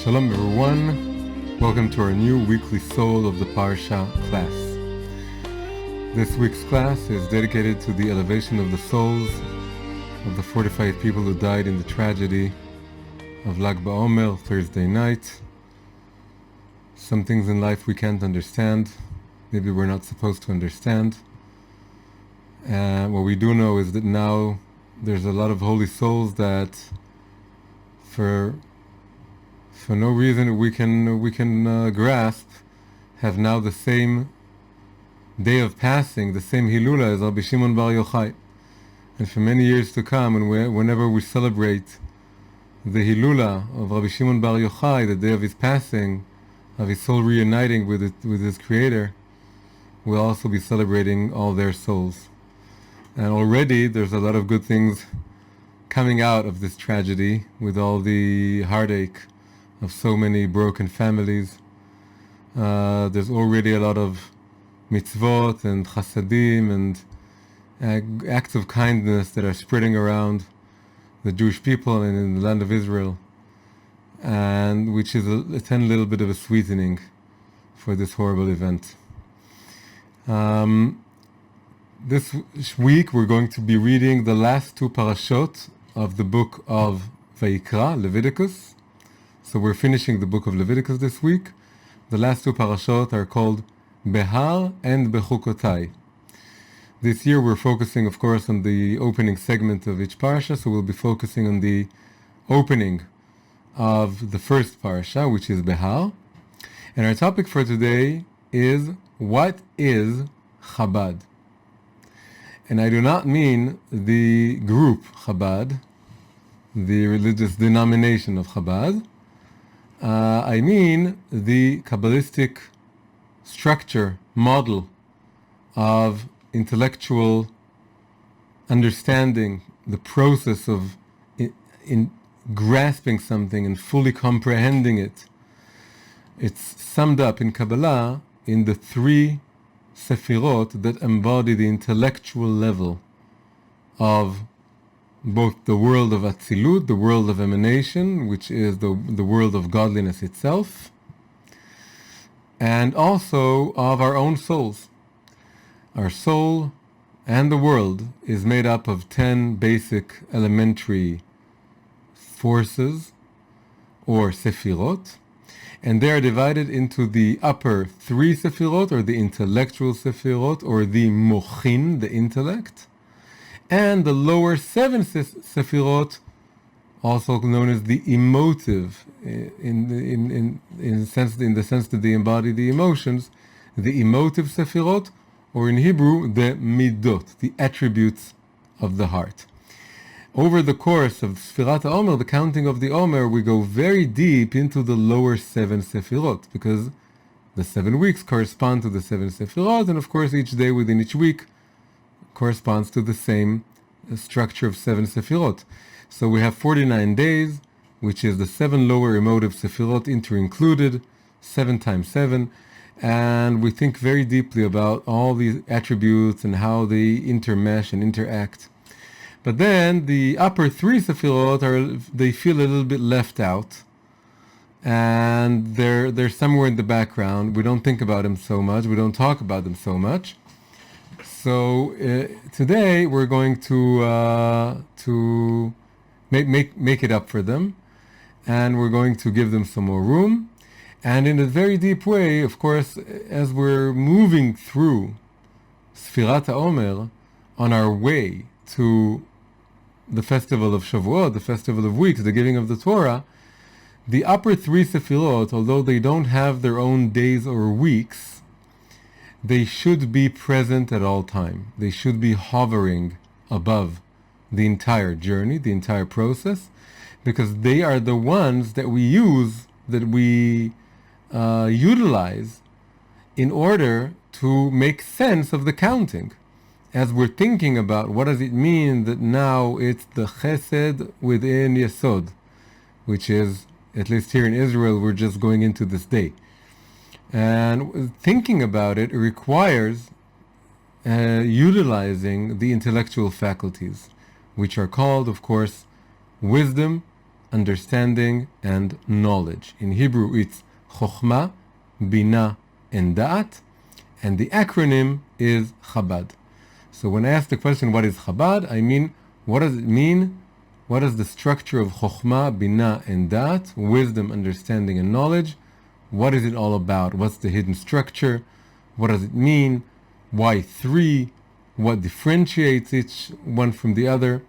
Shalom everyone, welcome to our new weekly Soul of the Parsha class. This week's class is dedicated to the elevation of the souls of the 45 people who died in the tragedy of Lag BaOmer, Thursday night. Some things in life we can't understand, maybe we're not supposed to understand. What we do know is that now there's a lot of holy souls that for no reason we can grasp, have now the same day of passing, the same Hilula as Rabbi Shimon Bar Yochai. And for many years to come, and whenever we celebrate the Hilula of Rabbi Shimon Bar Yochai, the day of his passing, of his soul reuniting with his Creator, we'll also be celebrating all their souls. And already there's a lot of good things coming out of this tragedy, with all the heartache of so many broken families. There's already a lot of mitzvot and chasadim and acts of kindness that are spreading around the Jewish people and in the land of Israel, and which is a tiny little bit of a sweetening for this horrible event. This week we're going to be reading the last two parashot of the book of Vayikra, Leviticus. So we're finishing the book of Leviticus this week. The last two parashot are called Behar and Bechukotai. This year we're focusing, of course, on the opening segment of each parasha, so we'll be focusing on the opening of the first parasha, which is Behar. And our topic for today is, what is CHaBaD? And I do not mean the group CHaBaD, the religious denomination of CHaBaD. I mean the Kabbalistic structure, model of intellectual understanding, the process of in grasping something and fully comprehending it. It's summed up in Kabbalah in the three Sefirot that embody the intellectual level of both the world of Atzilut, the world of emanation, which is the world of godliness itself, and also of our own souls. Our soul and the world is made up of 10 basic elementary forces, or Sefirot, and they are divided into the upper three Sefirot, or the intellectual Sefirot, or the Mochin, the intellect, and the lower 7 Sefirot, also known as the emotive, in the sense that they embody the emotions, the emotive Sefirot, or in Hebrew, the Midot, the attributes of the heart. Over the course of Sfirat HaOmer, the counting of the Omer, we go very deep into the lower 7 Sefirot, because the 7 weeks correspond to the 7 Sefirot, and of course each day within each week corresponds to the same structure of 7 Sefirot. So we have 49 days, which is the 7 lower emotive Sefirot inter-included, 7 times 7, and we think very deeply about all these attributes and how they intermesh and interact. But then the upper 3 Sefirot they feel a little bit left out, and they're somewhere in the background. We don't think about them so much, we don't talk about them so much. So today we're going to make it up for them, and we're going to give them some more room. And in a very deep way, of course, as we're moving through Sfirat HaOmer on our way to the festival of Shavuot, the festival of weeks, the giving of the Torah, the upper 3 Sefirot, although they don't have their own days or weeks, they should be present at all time. They should be hovering above the entire journey, the entire process, because they are the ones that we use, that we utilize in order to make sense of the counting. As we're thinking about what does it mean that now it's the chesed within Yesod, which is, at least here in Israel, we're just going into this day. And thinking about it requires utilizing the intellectual faculties, which are called, of course, wisdom understanding, and knowledge. In Hebrew, it's Chochma, Bina, and Da'at, and the acronym is CHaBaD. So when I ask the question, what is CHaBaD? I mean, what does it mean? What is the structure of Chochma, Bina, and Da'at? Wisdom, understanding, and knowledge. What is it all about? What's the hidden structure? What does it mean? Why three? What differentiates each one from the other?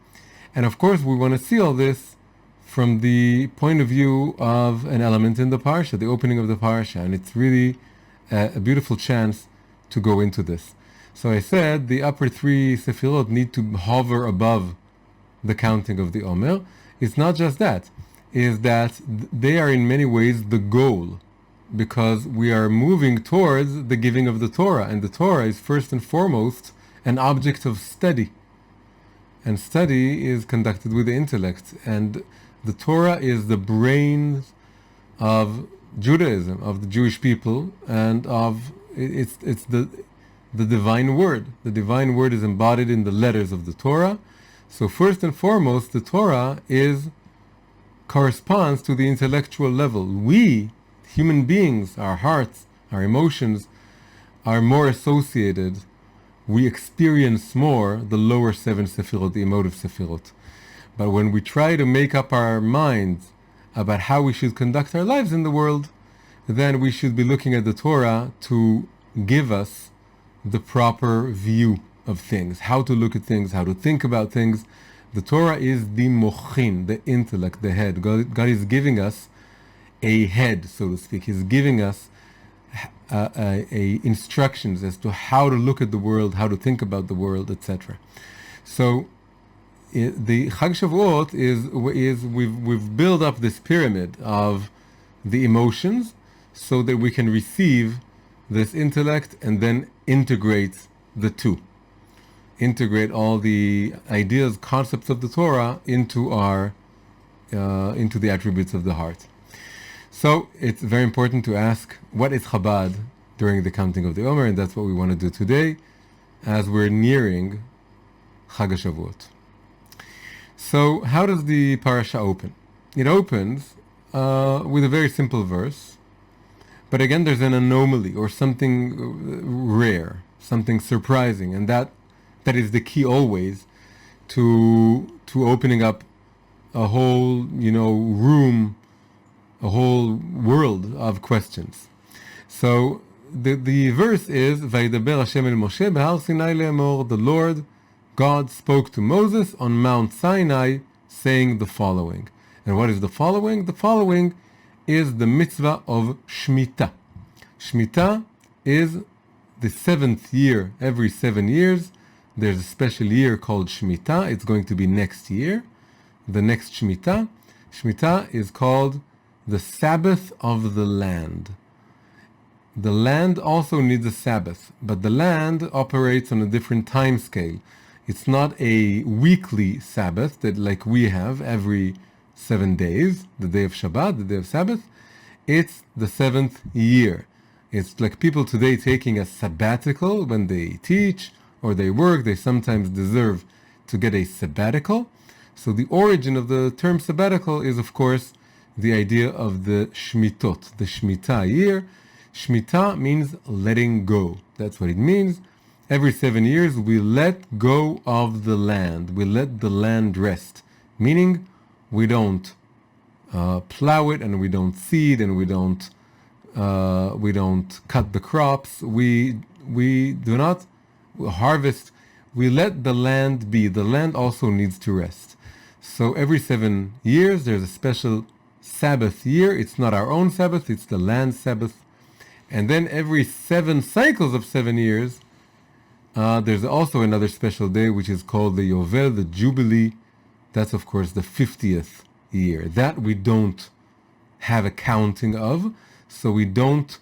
And of course, we want to see all this from the point of view of an element in the parsha, the opening of the parsha. And it's really a beautiful chance to go into this. So I said the upper three sefirot need to hover above the counting of the Omer. It's not just that, is that they are in many ways the goal, because we are moving towards the giving of the Torah, and the Torah is first and foremost an object of study. And study is conducted with the intellect, and the Torah is the brains of Judaism, of the Jewish people, and it's the divine word. The divine word is embodied in the letters of the Torah. So first and foremost, the Torah corresponds to the intellectual level. We, human beings, our hearts, our emotions, are more associated. We experience more the lower seven sefirot, the emotive sefirot. But when we try to make up our minds about how we should conduct our lives in the world, then we should be looking at the Torah to give us the proper view of things, how to look at things, how to think about things. The Torah is the mochin, the intellect, the head. God is giving us a head, so to speak. He's giving us instructions as to how to look at the world, how to think about the world, etc. So the Chag Shavuot is we've built up this pyramid of the emotions so that we can receive this intellect and then integrate the two. Integrate all the ideas, concepts of the Torah into the attributes of the heart. So it's very important to ask, what is CHaBaD during the counting of the Omer? And that's what we want to do today as we're nearing Chag HaShavuot. So how does the parasha open? It opens with a very simple verse, but again there's an anomaly or something rare, something surprising, and that is the key always to opening up a whole room, a whole world of questions. So the verse is Vaydaber Hashem el Moshe Behar Sinai le'emor. The Lord God spoke to Moses on Mount Sinai, saying the following. And what is the following? The following is the mitzvah of Shemitah. Shemitah is the 7th year. Every 7 years there's a special year called Shemitah. It's going to be next year, the next Shemitah. Shemitah is called the Sabbath of the land. The land also needs a Sabbath, but the land operates on a different time scale. It's not a weekly Sabbath that like we have every 7 days, the day of Shabbat, the day of Sabbath. It's the 7th year. It's like people today taking a sabbatical when they teach or they work. They sometimes deserve to get a sabbatical. So the origin of the term sabbatical is, of course, the idea of the Shmitot, the Shemitah year. Shemitah means letting go. That's what it means. Every 7 years we let go of the land. We let the land rest. Meaning we don't plow it, and we don't seed, and we don't cut the crops. We do not harvest. We let the land be. The land also needs to rest. So every 7 years there's a special Sabbath year. It's not our own Sabbath, it's the land Sabbath. And then every 7 cycles of 7 years, there's also another special day which is called the Yovel, the Jubilee. That's of course the 50th year. That we don't have a counting of, so we don't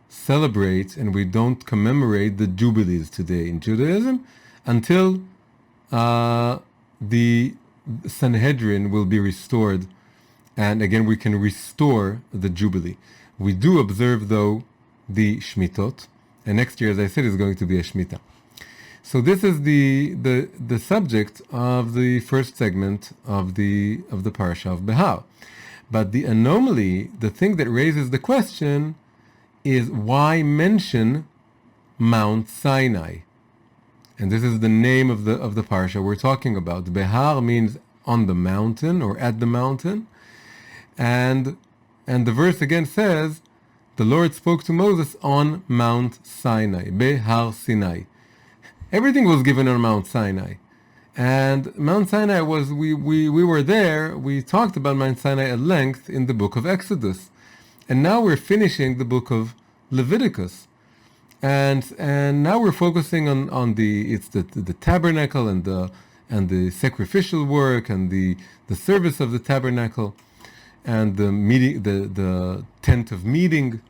celebrate and we don't commemorate the Jubilees today in Judaism until the Sanhedrin will be restored, and again we can restore the Jubilee. We do observe though the Shmitot, and next year, as I said, is going to be a Shemitah. So this is the subject of the first segment of the parasha of Behar. But the anomaly, the thing that raises the question, is why mention Mount Sinai? And this is the name of the parsha we're talking about. Behar means on the mountain or at the mountain, and the verse again says, the Lord spoke to Moses on Mount Sinai, Behar Sinai. Everything was given on Mount Sinai. And Mount Sinai was, we were there, we talked about Mount Sinai at length in the book of Exodus. And now we're finishing the book of Leviticus. And now we're focusing on the tabernacle and the sacrificial work and the service of the tabernacle and the meeting, the tent of meeting,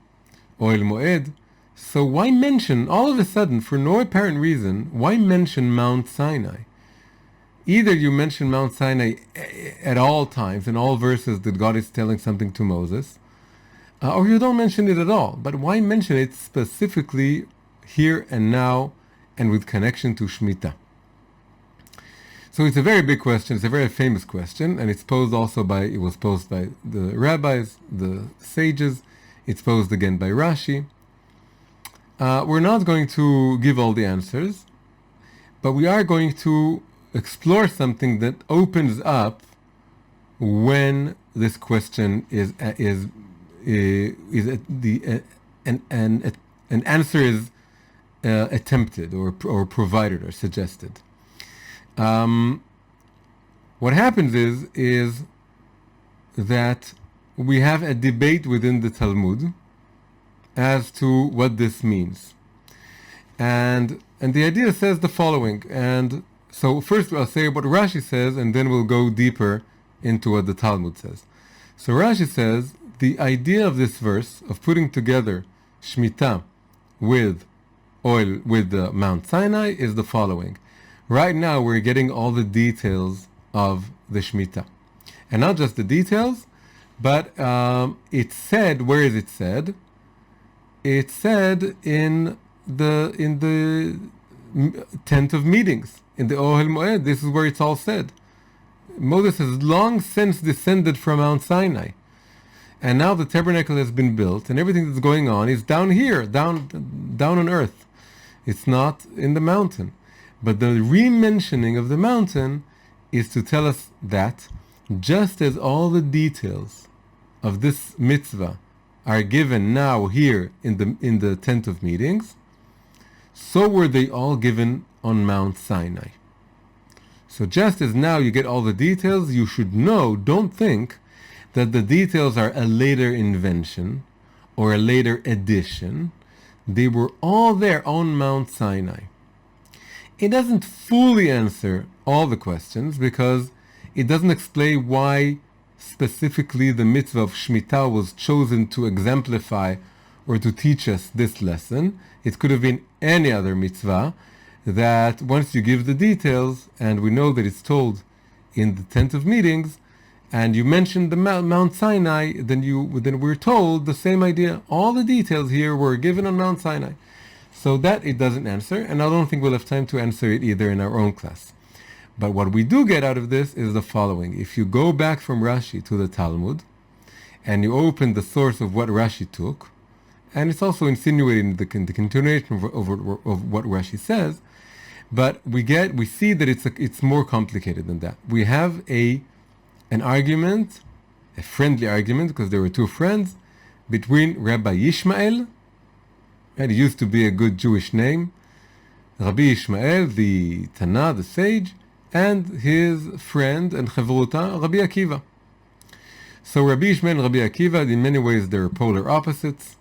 Oil Moed. So why mention, all of a sudden, for no apparent reason, why mention Mount Sinai? Either you mention Mount Sinai at all times, in all verses that God is telling something to Moses, or you don't mention it at all. But why mention it specifically here and now and with connection to Shemitah? So it's a very big question, it's a very famous question, and it was posed by the rabbis, the sages, it's posed again by Rashi. We're not going to give all the answers, but we are going to explore something that opens up when this question an answer is attempted or provided or suggested. What happens is that we have a debate within the Talmud as to what this means. And the idea says the following. And so first I'll say what Rashi says, and then we'll go deeper into what the Talmud says. So Rashi says, the idea of this verse, of putting together Shemitah with Mount Sinai, is the following. Right now we're getting all the details of the Shemitah. And not just the details, but it's said, where is it said? It's said in the tent of meetings, in the Ohel Moed. This is where it's all said. Moses has long since descended from Mount Sinai. And now the tabernacle has been built, and everything that's going on is down here, down on earth. It's not in the mountain. But the re-mentioning of the mountain is to tell us that just as all the details of this mitzvah are given now here in the tent of meetings, so were they all given on Mount Sinai. So just as now you get all the details, you should know, don't think that the details are a later invention or a later addition. They were all there on Mount Sinai. It doesn't fully answer all the questions because it doesn't explain why specifically the mitzvah of Shemitah was chosen to exemplify or to teach us this lesson. It could have been any other mitzvah that once you give the details, and we know that it's told in the tent of meetings, and you mentioned the Mount Sinai, then we're told the same idea. All the details here were given on Mount Sinai. So that it doesn't answer, and I don't think we'll have time to answer it either in our own class. But what we do get out of this is the following. If you go back from Rashi to the Talmud, and you open the source of what Rashi took, and it's also insinuating the continuation of what Rashi says, but we see that it's more complicated than that. We have an argument, a friendly argument, because there were two friends, between Rabbi Yishmael, and it used to be a good Jewish name, Rabbi Yishmael, the Tana, the sage, and his friend and Chavruta, Rabbi Akiva. So Rabbi Yishmael and Rabbi Akiva, in many ways, they're polar opposites,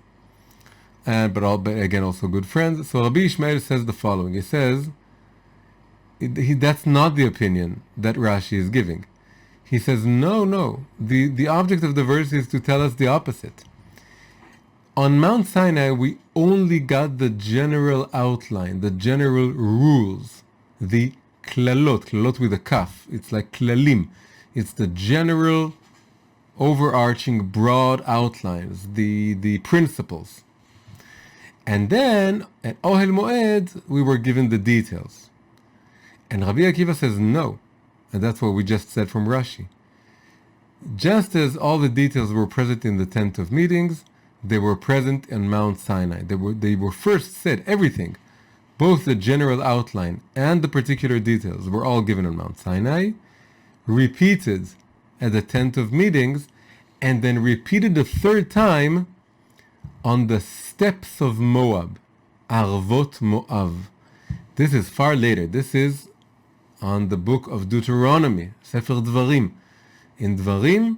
but again, also good friends. So Rabbi Yishmael says the following. He says, that's not the opinion that Rashi is giving. He says, no, the object of the verse is to tell us the opposite. On Mount Sinai, we only got the general outline, the general rules, the klalot with a kaf. It's like klalim. It's the general, overarching, broad outlines, the principles. And then at Ohel Moed, we were given the details. And Rabbi Akiva says no. And that's what we just said from Rashi. Just as all the details were present in the tent of meetings, they were present in Mount Sinai. They were first said, everything, both the general outline and the particular details were all given on Mount Sinai, repeated at the tent of meetings, and then repeated a third time on the steps of Moab, Arvot Moab. This is far later. This is on the book of Deuteronomy, Sefer Dvarim. In Dvarim,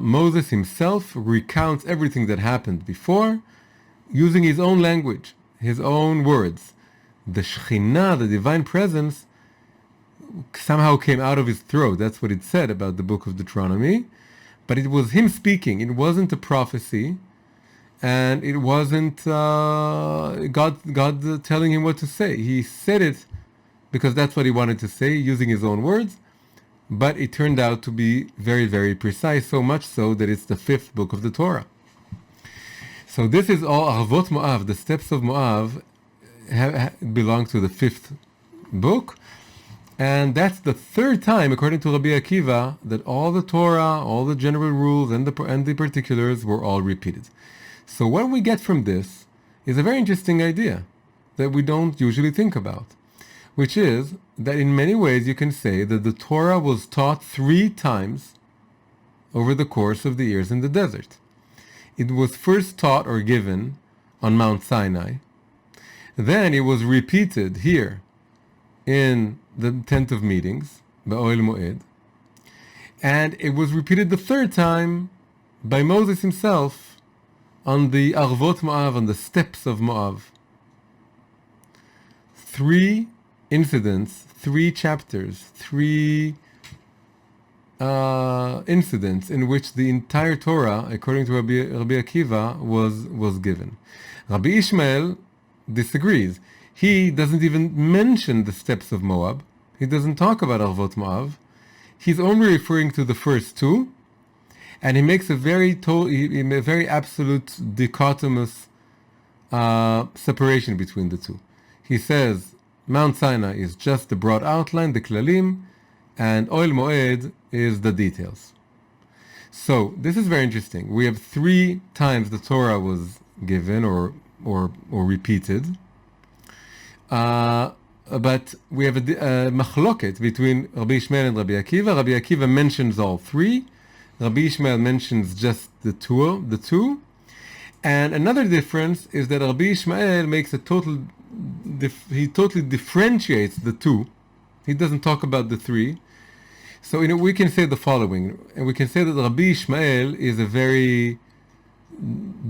Moses himself recounts everything that happened before, using his own language, his own words. The Shekhinah, the divine presence, somehow came out of his throat. That's what it said about the book of Deuteronomy. But it was him speaking. It wasn't a prophecy, and it wasn't God telling him what to say. He said it because that's what he wanted to say, using his own words. But it turned out to be very, very precise, so much so that it's the fifth book of the Torah. So this is all Arvot Moab, the steps of Moab, belong to the fifth book. And that's the third time, according to Rabbi Akiva, that all the Torah, all the general rules and the particulars were all repeated. So what we get from this is a very interesting idea that we don't usually think about, which is that in many ways you can say that the Torah was taught 3 times over the course of the years in the desert. It was first taught or given on Mount Sinai. Then it was repeated here in the tent of meetings, Ba'oel Moed. And it was repeated the third time by Moses himself on the Arvot Moab, on the steps of Moab. 3 incidents, 3 chapters, 3 incidents in which the entire Torah, according to Rabbi Akiva, was given. Rabbi Ishmael disagrees. He doesn't even mention the steps of Moab. He doesn't talk about Arvot Moab. He's only referring to the first 2, and he makes a very absolute dichotomous separation between the 2. He says Mount Sinai is just the broad outline, the klalim, and Ohel Moed is the details. So this is very interesting. We have 3 times the Torah was given or repeated. But we have a machloket between Rabbi Ishmael and Rabbi Akiva. Rabbi Akiva mentions all 3. Rabbi Ishmael mentions just the two. And another difference is that Rabbi Ishmael makes he totally differentiates the 2. He doesn't talk about the 3. So we can say the following, and we can say that Rabbi Ishmael is a very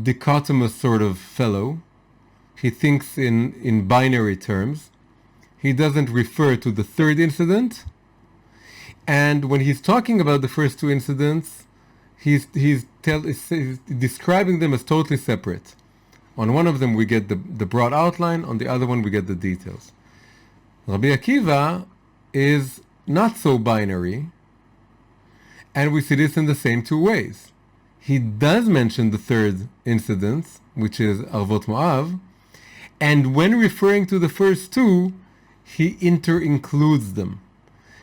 dichotomous sort of fellow. He thinks in binary terms. He doesn't refer to the 3rd incident. And when he's talking about the first 2 incidents, he's describing them as totally separate. On one of them we get the broad outline, on the other one we get the details. Rabbi Akiva is not so binary, and we see this in the same 2 ways. He does mention the 3rd incident, which is Arvot Moab, and when referring to the first 2, he interincludes them.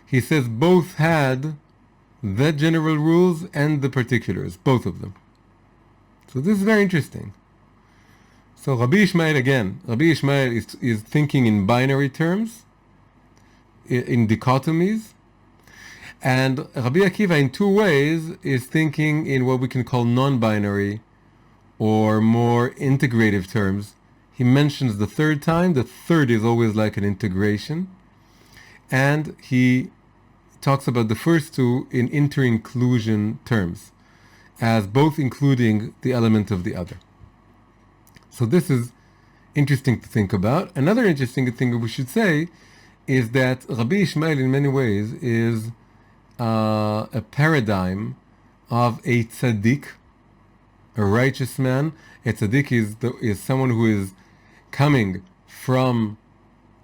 He says both had the general rules and the particulars, both of them. So this is very interesting. So Rabbi Ishmael is thinking in binary terms, in dichotomies, and Rabbi Akiva in 2 ways is thinking in what we can call non-binary or more integrative terms. He mentions the 3rd time. The 3rd is always like an integration. And he talks about the first 2 in interinclusion terms, as both including the element of the other. So this is interesting to think about. Another interesting thing we should say is that Rabbi Ishmael in many ways is a paradigm of a tzaddik, a righteous man. A tzaddik is someone who is coming from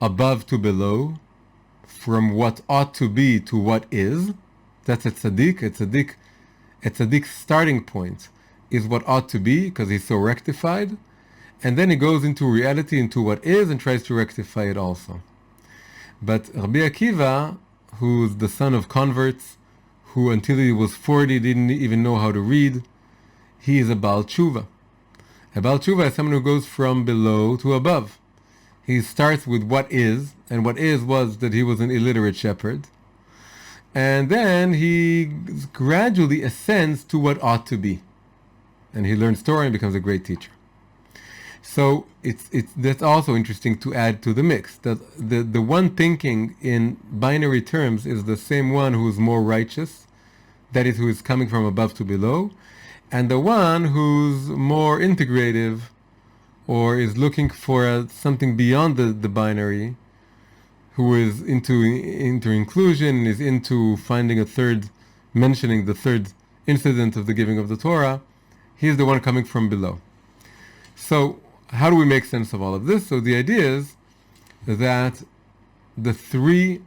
above to below, from what ought to be to what is. That's a tzaddik. A tzaddik's starting point is what ought to be, because he's so rectified. and then he goes into reality, into what is, and tries to rectify it also. But Rabbi Akiva, who's the son of converts, who until he was 40 didn't even know how to read, he is a Baal Tshuva. A Baal Tshuva is someone who goes from below to above. He starts with what is, and what is was that he was an illiterate shepherd. And then he gradually ascends to what ought to be. And he learns Torah and becomes a great teacher. So that's also interesting to add to the mix. That the one thinking in binary terms is the same one who is more righteous, that is, who is coming from above to below, and the one who's more integrative, or is looking for something beyond the binary, who is into Interinclusion, is into mentioning the third incident of the giving of the Torah. He's the one coming from below. So how do we make sense of all of this? So the idea is that the three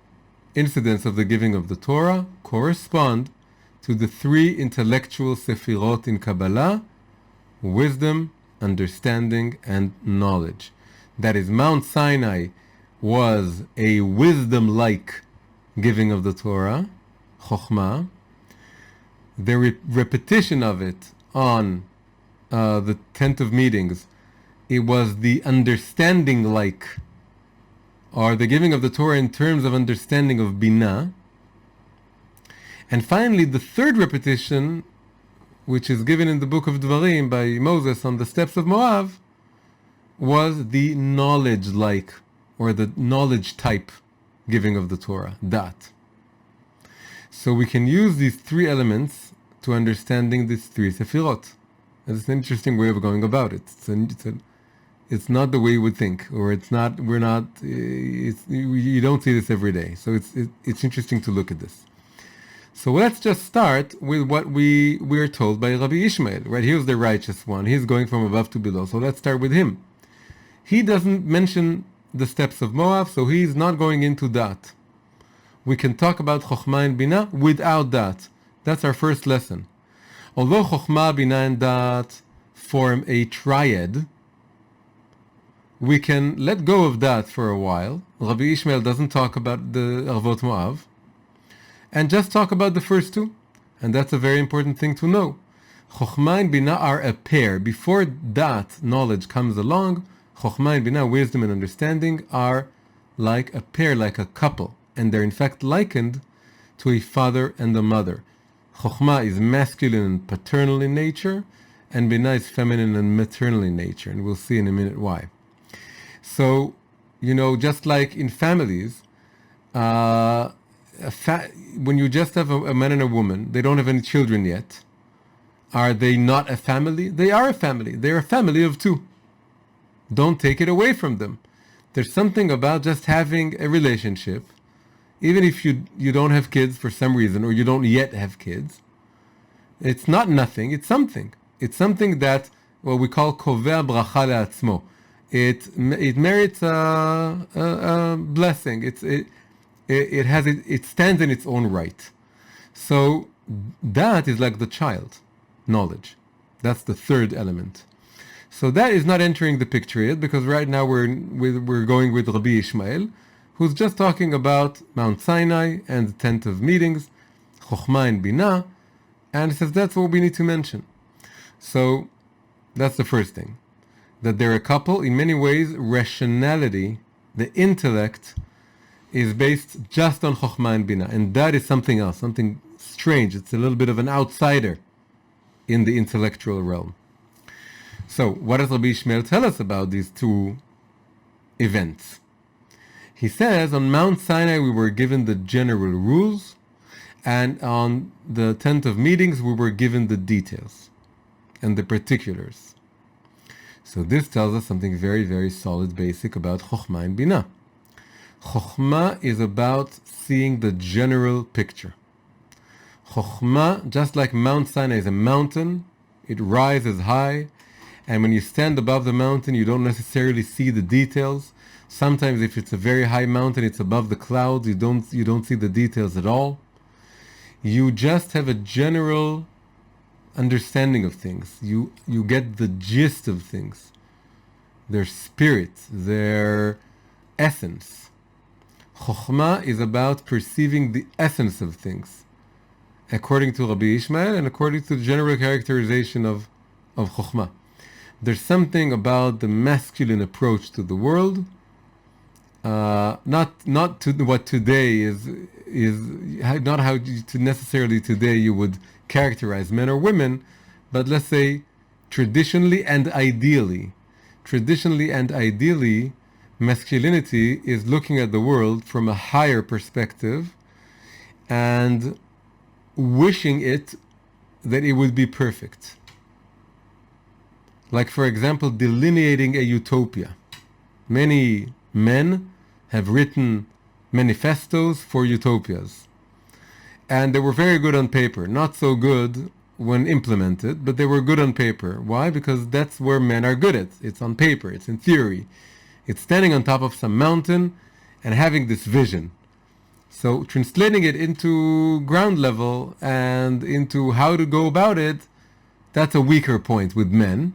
incidents of the giving of the Torah correspond to the three intellectual sefirot in Kabbalah: wisdom, understanding, and knowledge. That is, Mount Sinai was a wisdom-like giving of the Torah, Chochma. The repetition of it on the tent of meetings, it was the understanding-like, or the giving of the Torah in terms of understanding of Bina. And finally, the third repetition, which is given in the book of Dvarim by Moses on the steps of Moab, was the knowledge-like, or the knowledge-type giving of the Torah, Da'at. So we can use these three elements to understanding these three sefirot. It's an interesting way of going about it. It's not the way you would think, or you don't see this every day. So it's interesting to look at this. So let's just start with what we are told by Rabbi Ishmael, right? He was the righteous one. He's going from above to below. So let's start with him. He doesn't mention the steps of Moab, so he's not going into that. We can talk about Chochma and Bina without that. That's our first lesson. Although Chochma, Bina, and Da'at form a triad, we can let go of that for a while. Rabbi Ishmael doesn't talk about the Arvot Moab, and just talk about the first two. And that's a very important thing to know. Chochma and Bina are a pair. Before that knowledge comes along, Chochma and Bina, wisdom and understanding, are like a pair, like a couple. And they're in fact likened to a father and a mother. Chochma is masculine and paternal in nature, and Bina is feminine and maternal in nature. And we'll see in a minute why. So, just like in families, when you just have a man and a woman, they don't have any children yet. Are they not a family? They are a family. They're a family of two. Don't take it away from them. There's something about just having a relationship, even if you don't have kids for some reason, or you don't yet have kids. It's not nothing. It's something. It's something that what we call kovea bracha le'atzmo. It merits a blessing. It stands in its own right. So that is like the child, knowledge. That's the third element. So that is not entering the picture yet, because right now we're going with Rabbi Ishmael, who's just talking about Mount Sinai and the tent of meetings, Chochma and Bina, and he says that's what we need to mention. So that's the first thing. That they're a couple. In many ways, rationality, the intellect, is based just on Chochma and Bina. And that is something else, something strange. It's a little bit of an outsider in the intellectual realm. So, what does Rabbi Ishmael tell us about these two events? He says, on Mount Sinai we were given the general rules, and on the tent of meetings we were given the details and the particulars. So this tells us something very, very solid, basic about Chochma and Bina. Chochma is about seeing the general picture. Chochma, just like Mount Sinai is a mountain, it rises high, and when you stand above the mountain, you don't necessarily see the details. Sometimes if it's a very high mountain, it's above the clouds, you don't see the details at all. You just have a general understanding of things. You get the gist of things. their spirit, their essence. Chochma is about perceiving the essence of things, according to Rabbi Ishmael and according to the general characterization of Chochma. There's something about the masculine approach to the world, not to what today is not how to necessarily today you would characterize men or women, but let's say traditionally and ideally. Traditionally and ideally, masculinity is looking at the world from a higher perspective and wishing that it would be perfect. Like, for example, delineating a utopia. Many men have written manifestos for utopias. And they were very good on paper, not so good when implemented, but they were good on paper. Why? Because that's where men are good at. It's on paper, it's in theory. It's standing on top of some mountain and having this vision. So translating it into ground level and into how to go about it, that's a weaker point with men.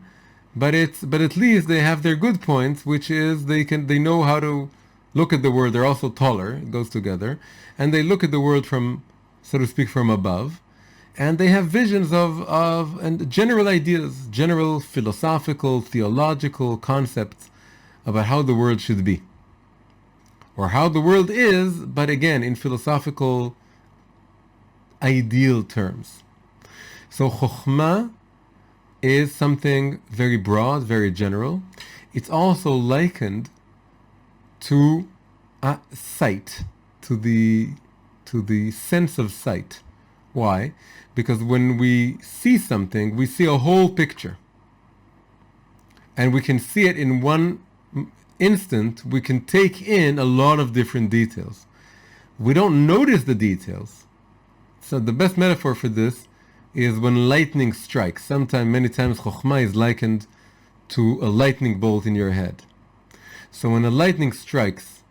But at least they have their good points, which is they know how to look at the world. They're also taller, it goes together, and they look at the world from, so to speak, from above, and they have visions of and general ideas, general philosophical, theological concepts about how the world should be, or how the world is, but again in philosophical ideal terms. So Chochma is something very broad, very general. It's also likened to sight, to the sense of sight. Why? Because when we see something, we see a whole picture. And we can see it in one instant. We can take in a lot of different details. We don't notice the details. So the best metaphor for this is when lightning strikes. Many times, Chochma is likened to a lightning bolt in your head. So when a lightning strikes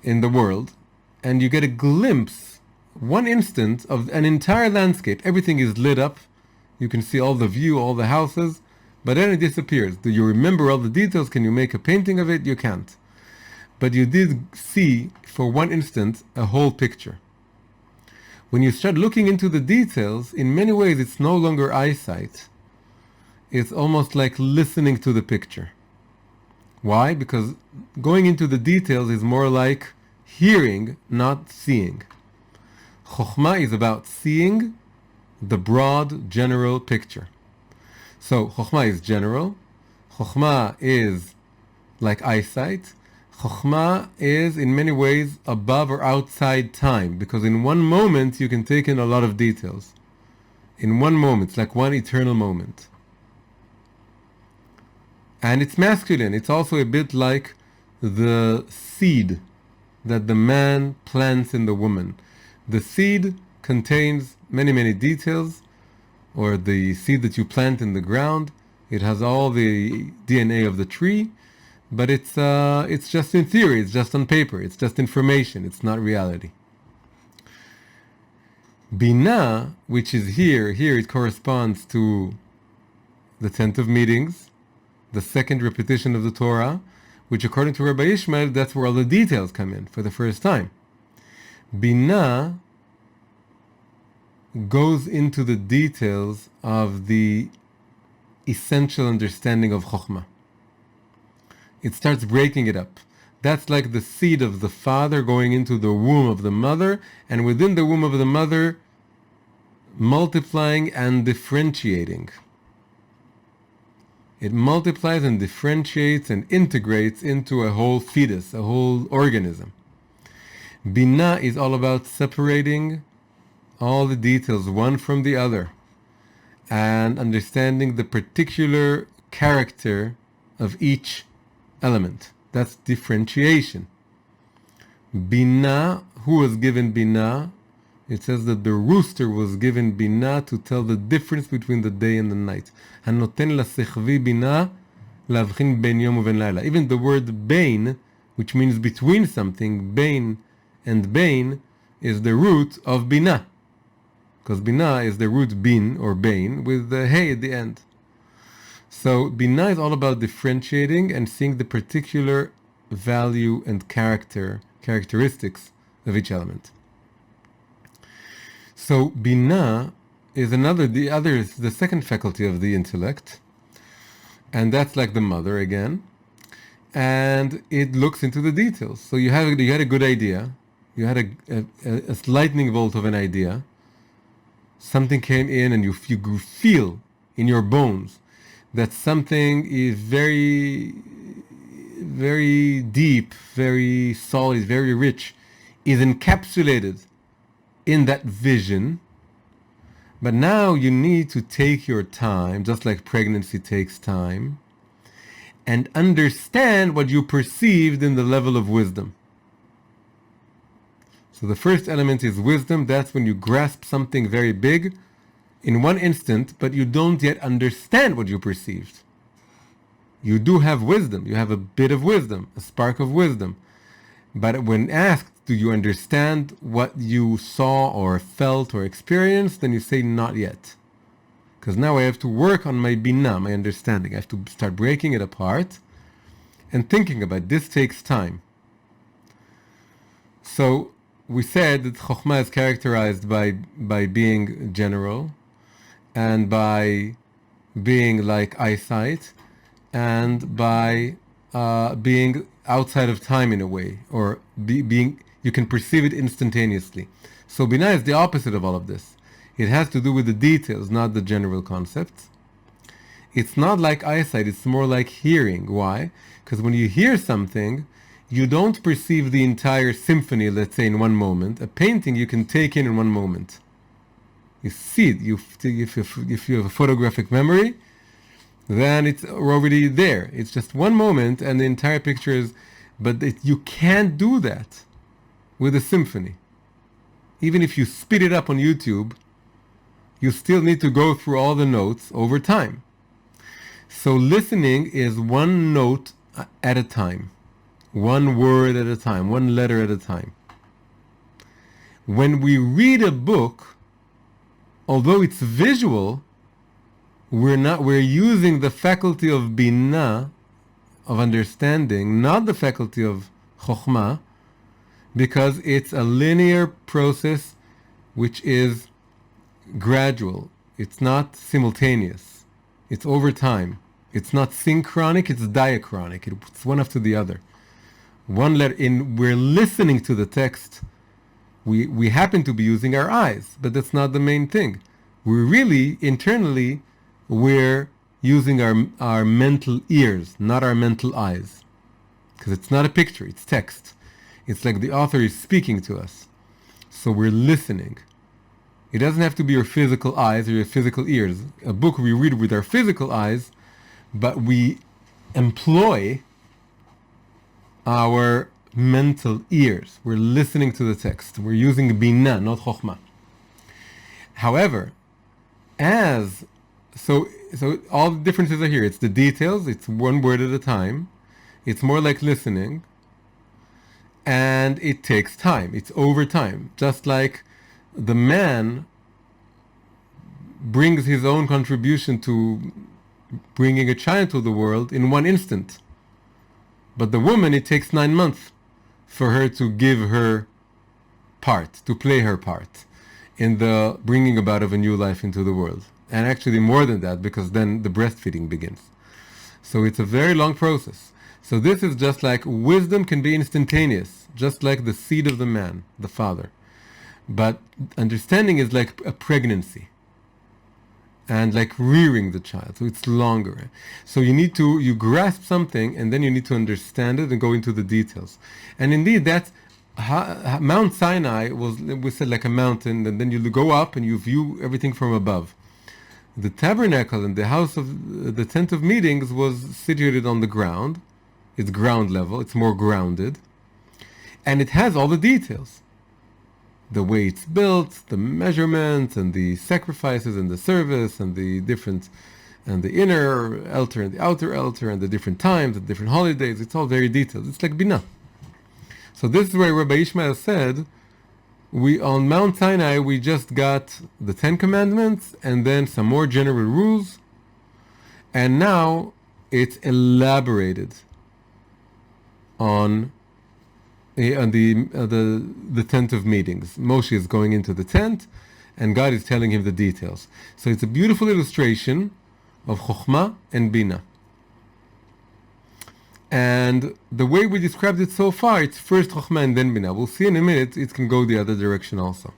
in the world, and you get a glimpse, one instant, of an entire landscape, everything is lit up, you can see all the view, all the houses, but then it disappears. Do you remember all the details? Can you make a painting of it? You can't. But you did see, for one instant, a whole picture. When you start looking into the details, in many ways it's no longer eyesight. It's almost like listening to the picture. Why? Because going into the details is more like hearing, not seeing. Chochma is about seeing the broad, general picture. So Chochma is general. Chochma is like eyesight. Chochma is in many ways above or outside time, because in one moment you can take in a lot of details. In one moment, it's like one eternal moment. And it's masculine. It's also a bit like the seed that the man plants in the woman. The seed contains many, many details, or the seed that you plant in the ground. It has all the DNA of the tree, but it's just in theory, it's just on paper, it's just information, it's not reality. Bina, which is here it corresponds to the tent of meetings, the second repetition of the Torah, which according to Rabbi Ishmael, that's where all the details come in for the first time. Bina goes into the details of the essential understanding of Chochma. It starts breaking it up. That's like the seed of the father going into the womb of the mother, and within the womb of the mother, multiplying and differentiating. It multiplies and differentiates and integrates into a whole fetus, a whole organism. Bina is all about separating all the details one from the other and understanding the particular character of each element. That's differentiation. Bina, who was given Bina? It says that the rooster was given Bina to tell the difference between the day and the night. Hanoten lasechvi Bina lavchin ben yom uven laila. Even the word bein, which means between something, bein and bein, is the root of Bina. Because Bina is the root bin or bein with the hey at the end. So Bina is all about differentiating and seeing the particular value and characteristics of each element. So Bina is the second faculty of the intellect, and that's like the mother again, and it looks into the details. So you had a good idea, you had a lightning bolt of an idea, something came in, and you feel in your bones that something is very, very deep, very solid, very rich, is encapsulated in that vision. But now you need to take your time, just like pregnancy takes time, and understand what you perceived in the level of wisdom. So the first element is wisdom. That's when you grasp something very big in one instant, but you don't yet understand what you perceived. You do have wisdom. You have a bit of wisdom, a spark of wisdom. But when asked, do you understand what you saw or felt or experienced, then you say, not yet. Because now I have to work on my Bina, my understanding. I have to start breaking it apart and thinking about it. This takes time. So we said that Chochma is characterized by being general, and by being like eyesight, and by being outside of time in a way, or being, you can perceive it instantaneously. So Bina is the opposite of all of this. It has to do with the details, not the general concepts. It's not like eyesight, it's more like hearing. Why? Because when you hear something, you don't perceive the entire symphony, let's say, in one moment. A painting you can take in one moment. You see it. If you have a photographic memory, then it's already there. It's just one moment, and the entire picture is. But you can't do that with a symphony. Even if you speed it up on YouTube, you still need to go through all the notes over time. So listening is one note at a time, one word at a time, one letter at a time. When we read a book, although it's visual, we're using the faculty of Bina, of understanding, not the faculty of Chochma, because it's a linear process which is gradual. It's not simultaneous. It's over time. It's not synchronic, it's diachronic. It's one after the other. One letter in, we're listening to the text. We happen to be using our eyes, but that's not the main thing. We're really, internally, we're using our mental ears, not our mental eyes. Because it's not a picture, it's text. It's like the author is speaking to us. So we're listening. It doesn't have to be your physical eyes or your physical ears. A book we read with our physical eyes, but we employ our mental ears. We're listening to the text. We're using Bina, not Chochma. However, so all the differences are here. It's the details. It's one word at a time. It's more like listening. And it takes time. It's over time. Just like the man brings his own contribution to bringing a child to the world in one instant. But the woman, it takes 9 months for her to give her part, to play her part in the bringing about of a new life into the world. And actually more than that, because then the breastfeeding begins. So it's a very long process. So this is just like wisdom can be instantaneous, just like the seed of the man, the father. But understanding is like a pregnancy, and like rearing the child, so it's longer. So you grasp something, and then you need to understand it and go into the details. And indeed, that's Mount Sinai we said like a mountain, and then you go up and you view everything from above. The tabernacle and the house of the tent of meetings was situated on the ground. It's ground level, it's more grounded, and it has all the details. The way it's built, the measurements, and the sacrifices, and the service, and the different, and the inner altar and the outer altar, and the different times, the different holidays. It's all very detailed. It's like Bina. So this is where Rabbi Ishmael said, on Mount Sinai we just got the 10 Commandments, and then some more general rules, And now it's elaborated on the tent of meetings. Moshe is going into the tent, and God is telling him the details. So it's a beautiful illustration of Chochma and Bina. And the way we described it so far, it's first Chochma and then Bina. We'll see in a minute, it can go the other direction also.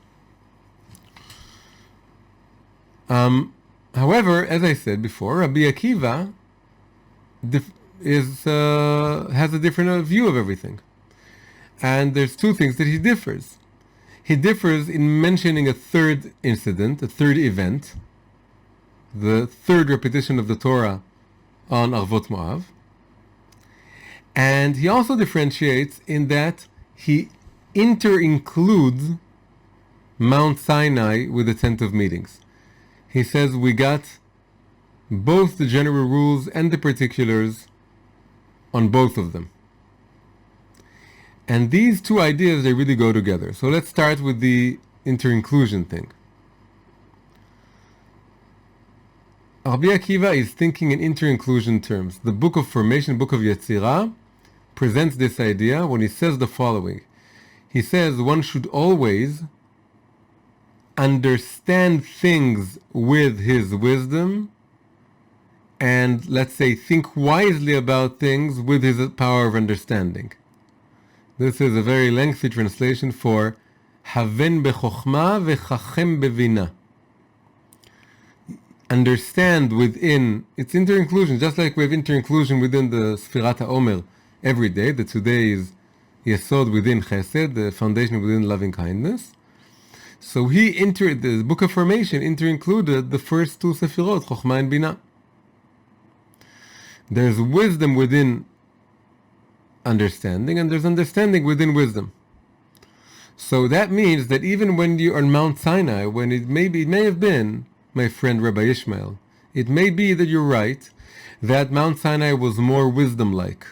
However, as I said before, Rabbi Akiva has a different view of everything. And there's two things that he differs. He differs in mentioning a third incident, a third event, the third repetition of the Torah on Arvot Moav. And he also differentiates in that he interincludes Mount Sinai with the tent of meetings. He says we got both the general rules and the particulars on both of them. And these two ideas, they really go together. So let's start with the interinclusion thing. Rabbi Akiva is thinking in interinclusion terms. The book of formation, book of Yetzirah, presents this idea when he says the following. He says one should always understand things with his wisdom, and let's say think wisely about things with his power of understanding. This is a very lengthy translation for Haven bechochma vechachem bevina. Understand within, it's interinclusion, just like we have interinclusion within the Sfirat HaOmer every day. The today is Yesod within Chesed, the foundation within loving kindness. So he entered the book of formation, interincluded the first two Sefirot, Chochma and Bina. There's wisdom within understanding, and there's understanding within wisdom. So that means that even when you are on Mount Sinai, when it may have been, my friend Rabbi Ishmael, it may be that you're right, that Mount Sinai was more wisdom-like.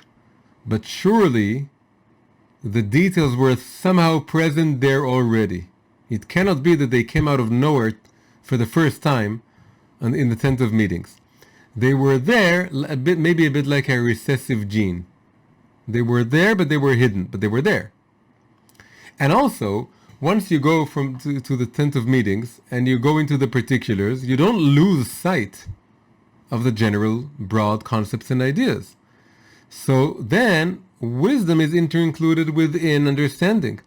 But surely, the details were somehow present there already. It cannot be that they came out of nowhere for the first time in the tent of meetings. They were there, maybe a bit like a recessive gene. They were there, but they were hidden, but they were there. And also, once you go to the tent of meetings and you go into the particulars, you don't lose sight of the general, broad concepts and ideas. So then, wisdom is interincluded within understanding.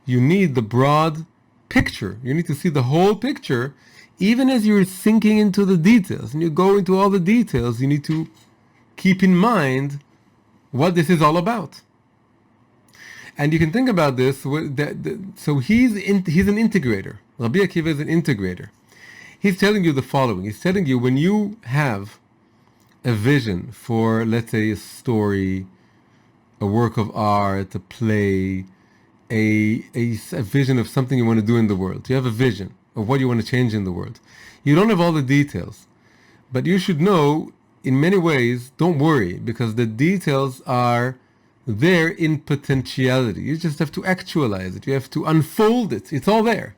You need the broad picture. You need to see the whole picture, even as you're sinking into the details. And you go into all the details, you need to keep in mind what this is all about. And you can think about this, so he's an integrator. Rabbi Akiva is an integrator. He's telling you the following. He's telling you when you have a vision for, let's say, a story, a work of art, a play, a vision of something you want to do in the world. You have a vision of what you want to change in the world. You don't have all the details, but you should know, in many ways, don't worry, because the details are there in potentiality. You just have to actualize it. You have to unfold it. It's all there.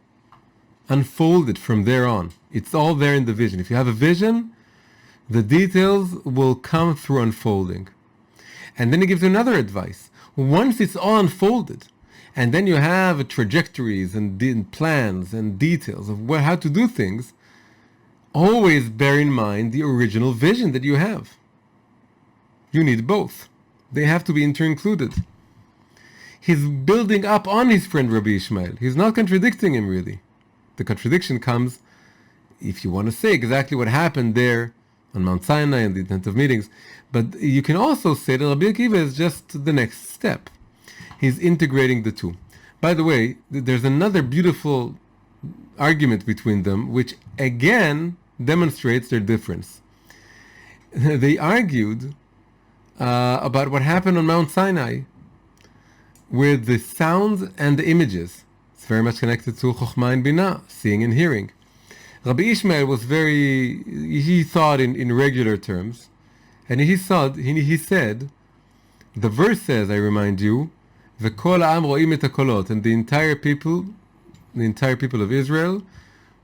Unfold it from there on. It's all there in the vision. If you have a vision, the details will come through unfolding. And then he gives you another advice. Once it's all unfolded, and then you have trajectories and plans and details of how to do things, always bear in mind the original vision that you have. You need both. They have to be interincluded. He's building up on his friend Rabbi Ishmael. He's not contradicting him really. The contradiction comes if you want to say exactly what happened there on Mount Sinai and the tent of meetings. But you can also say that Rabbi Akiva is just the next step. He's integrating the two. By the way, there's another beautiful argument between them, which again demonstrates their difference. They argued about what happened on Mount Sinai with the sounds and the images. It's very much connected to Chochma and Bina, seeing and hearing. Rabbi Ishmael was he thought in regular terms, and he said, the verse says, I remind you, V'kol ha'am ro'im et hakolot, and the entire people of Israel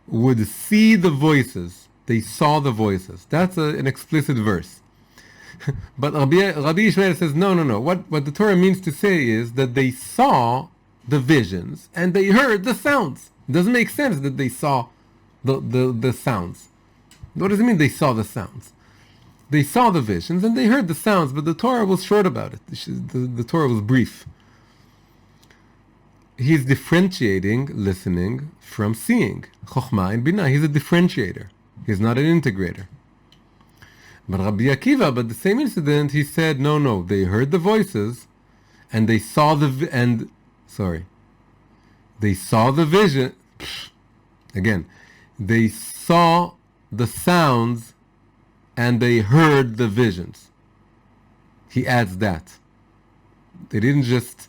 would see the voices. They saw the voices. That's an explicit verse. But Rabbi Ishmael says, no. What the Torah means to say is that they saw the visions and they heard the sounds. It doesn't make sense that they saw the sounds. What does it mean they saw the sounds? They saw the visions and they heard the sounds, but the Torah was short about it. The Torah was brief. He's differentiating listening from seeing. Chochma and Bina. He's a differentiator. He's not an integrator. But Rabbi Akiva, but the same incident, he said, no, they heard the voices, and they saw they saw the vision. Again, they saw the sounds, and they heard the visions. He adds that. They didn't just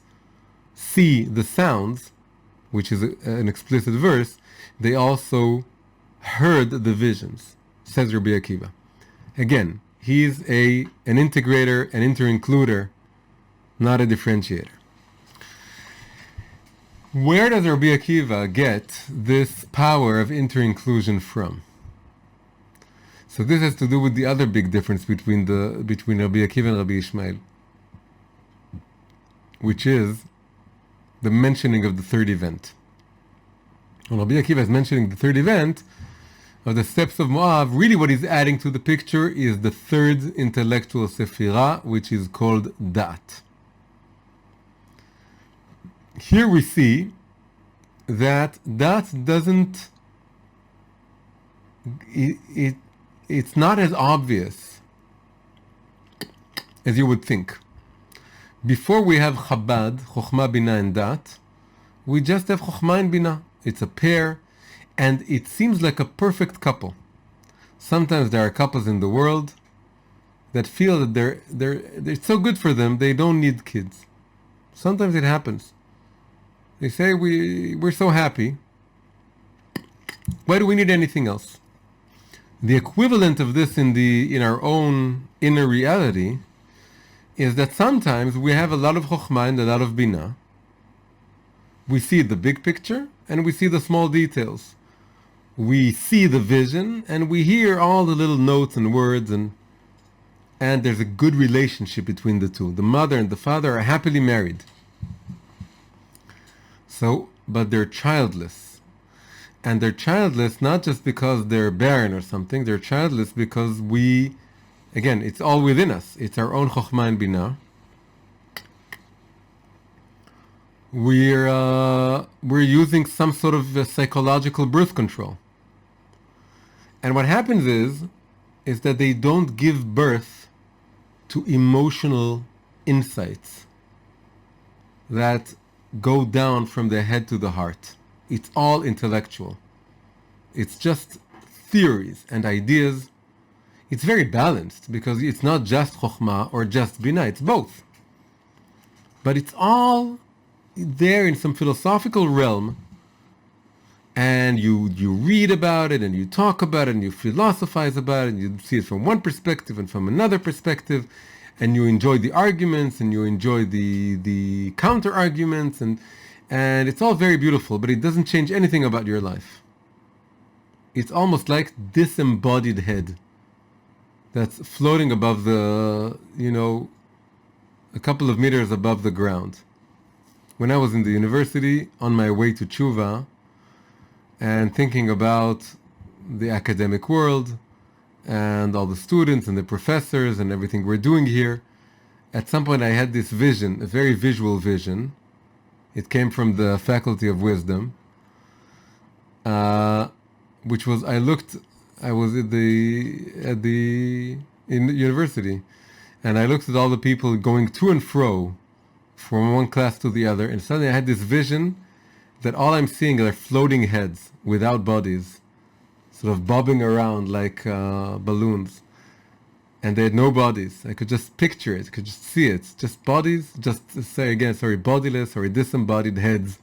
see the sounds, which is an explicit verse, they also heard the visions, says Rabbi Akiva. Again, he's an integrator, an interincluder, not a differentiator. Where does Rabbi Akiva get this power of interinclusion from? So this has to do with the other big difference between Rabbi Akiva and Rabbi Ishmael, which is the mentioning of the third event. When Rabbi Akiva is mentioning the third event of the steps of Moab, really what he's adding to the picture is the third intellectual sephirah, which is called Da'at. Here we see that Da'at doesn't, it's not as obvious as you would think. Before we have CHaBaD, Chochma, Bina and Da'at, we just have Chochma and Bina. It's a pair, and it seems like a perfect couple. Sometimes there are couples in the world that feel that they're so good for them, they don't need kids. Sometimes it happens. They say, we're so happy. Why do we need anything else? The equivalent of this in our own inner reality is that sometimes we have a lot of Chochma and a lot of Bina. We see the big picture and we see the small details. We see the vision and we hear all the little notes and words, and there's a good relationship between the two. The mother and the father are happily married. But they're childless. And they're childless not just because they're barren or something, they're childless because again, it's all within us. It's our own Chochma and Bina. We're using some sort of psychological birth control. And what happens is that they don't give birth to emotional insights that go down from the head to the heart. It's all intellectual. It's just theories and ideas. It's very balanced because it's not just Chochma or just Bina, it's both. But it's all there in some philosophical realm, and you read about it and you talk about it and you philosophize about it and you see it from one perspective and from another perspective, and you enjoy the arguments and you enjoy the counter arguments, and it's all very beautiful, but it doesn't change anything about your life. It's almost like disembodied head that's floating above a couple of meters above the ground. When I was in the university, on my way to Tshuva, and thinking about the academic world, and all the students and the professors and everything we're doing here, at some point I had this vision, a very visual vision. It came from the Faculty of Wisdom, which was, I was in the university, and I looked at all the people going to and fro from one class to the other, and suddenly I had this vision that all I'm seeing are floating heads without bodies, sort of bobbing around like balloons, and they had no bodies. I could just picture it, could just see it, just bodies, bodiless or disembodied heads.